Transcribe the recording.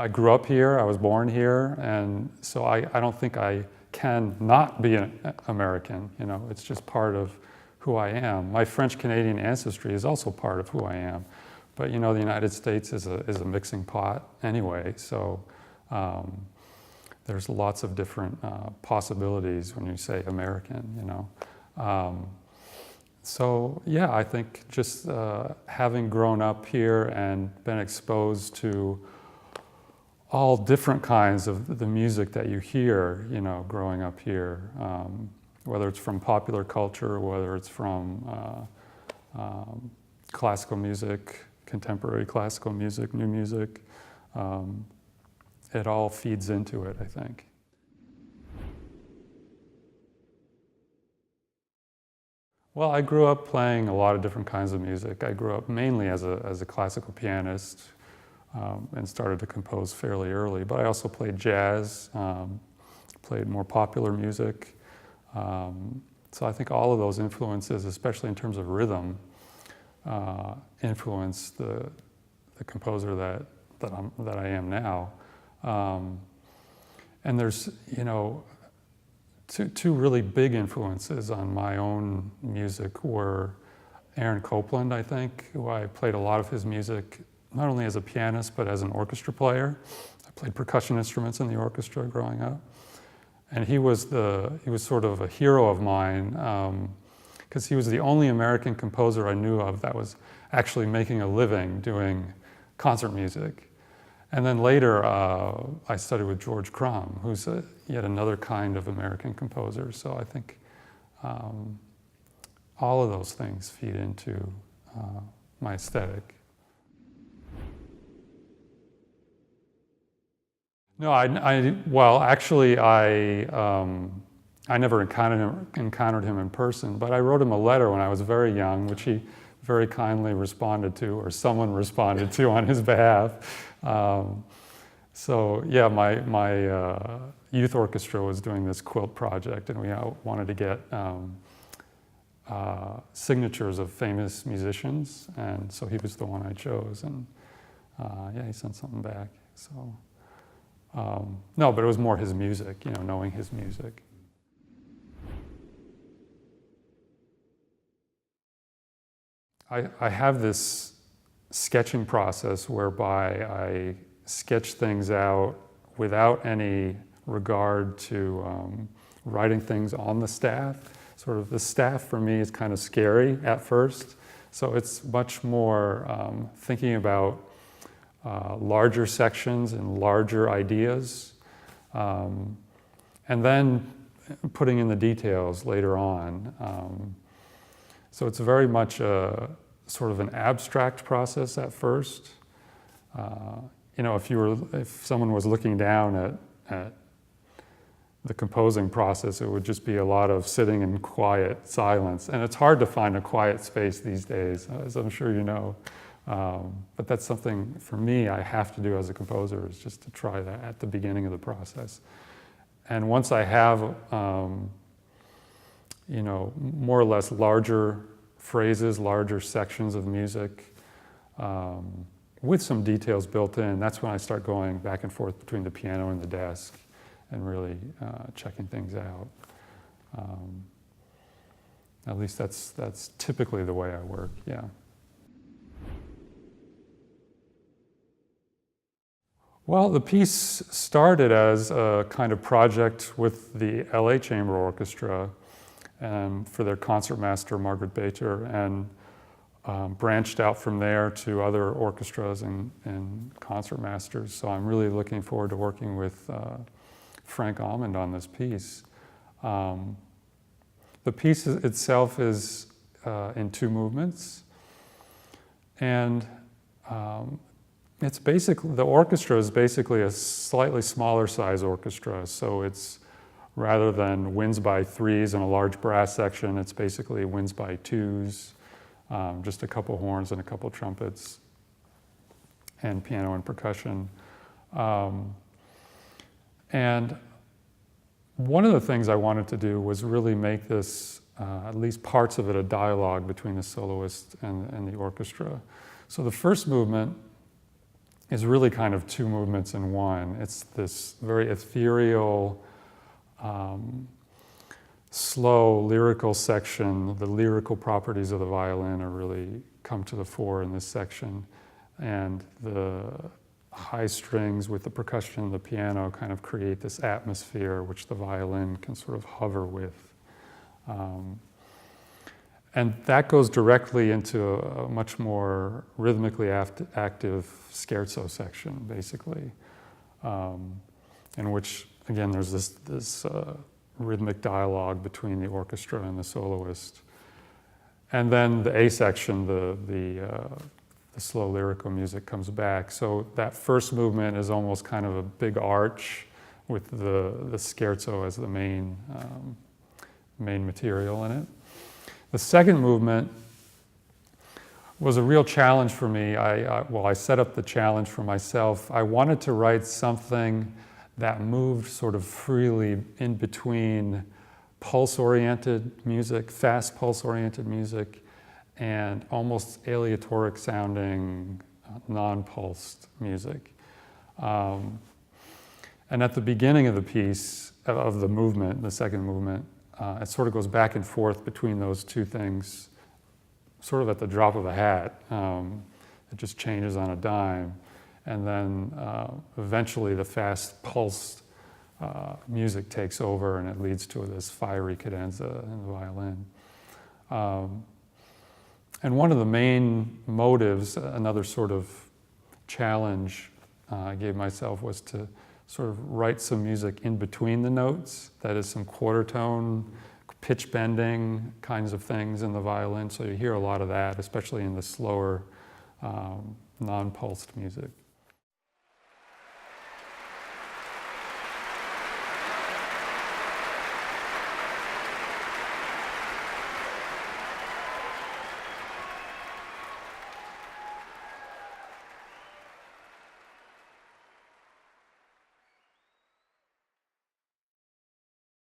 I grew up here, I was born here, and so I don't think I can not be an American, you know, it's just part of who I am. My French-Canadian ancestry is also part of who I am, but you know, the United States is a mixing pot anyway, so there's lots of different possibilities when you say American, you know. So yeah, I think just having grown up here and been exposed to all different kinds of the music that you hear, you know, growing up here, whether it's from popular culture, whether it's from classical music, contemporary classical music, new music, it all feeds into it, I think. Well, I grew up playing a lot of different kinds of music. I grew up mainly as a classical pianist and started to compose fairly early, but I also played jazz, played more popular music. So I think all of those influences, especially in terms of rhythm, influenced the composer that I am now. And there's, you know, two really big influences on my own music were Aaron Copland, I think, who I played a lot of his music, not only as a pianist, but as an orchestra player. I played percussion instruments in the orchestra growing up. And he was sort of a hero of mine, because he was the only American composer I knew of that was actually making a living doing concert music. And then later, I studied with George Crumb, who's yet another kind of American composer. So I think all of those things feed into my aesthetic. No, well, actually, I never encountered him in person, but I wrote him a letter when I was very young, which he very kindly responded to, or someone responded to on his behalf. So yeah, my youth orchestra was doing this quilt project, and we wanted to get signatures of famous musicians, and so he was the one I chose, and yeah, he sent something back. So no, but it was more his music, you know, knowing his music. I have this sketching process whereby I sketch things out without any regard to writing things on the staff. Sort of the staff for me is kind of scary at first, so it's much more thinking about larger sections and larger ideas, and then putting in the details later on. So it's very much a sort of an abstract process at first. You know, if someone was looking down at the composing process, it would just be a lot of sitting in quiet silence. And it's hard to find a quiet space these days, as I'm sure you know. But that's something, for me, I have to do as a composer, is just to try that at the beginning of the process. And once I have, you know, more or less larger phrases, larger sections of music, with some details built in, that's when I start going back and forth between the piano and the desk and really checking things out. At least that's typically the way I work, yeah. Well, the piece started as a kind of project with the LA Chamber Orchestra for their concertmaster, Margaret Bater, and branched out from there to other orchestras and concertmasters. So I'm really looking forward to working with Frank Almond on this piece. The piece itself is in 2 movements, and it's basically, the orchestra is basically a slightly smaller size orchestra. So it's, rather than winds by 3s and a large brass section, it's basically winds by 2s, just a couple horns and a couple trumpets, and piano and percussion. And one of the things I wanted to do was really make this, at least parts of it, a dialogue between the soloist and the orchestra. So the first movement is really kind of two movements in one. It's this very ethereal, slow lyrical section. The lyrical properties of the violin are really come to the fore in this section, and the high strings with the percussion of the piano kind of create this atmosphere which the violin can sort of hover with. And that goes directly into a much more rhythmically active scherzo section, basically, in which, again, there's this rhythmic dialogue between the orchestra and the soloist. And then the A section, the slow lyrical music comes back. So that first movement is almost kind of a big arch with the scherzo as the main material in it. The second movement was a real challenge for me. I set up the challenge for myself. I wanted to write something that moved sort of freely in between pulse-oriented music, fast pulse-oriented music, and almost aleatoric sounding, non-pulsed music. And at the beginning of the piece, of the movement, the second movement, it sort of goes back and forth between those two things, sort of at the drop of a hat. It just changes on a dime. And then eventually the fast pulsed music takes over, and it leads to this fiery cadenza in the violin. And one of the main motives, another sort of challenge I gave myself, was to sort of write some music in between the notes, that is some quarter tone, pitch bending kinds of things in the violin. So you hear a lot of that, especially in the slower, non-pulsed music.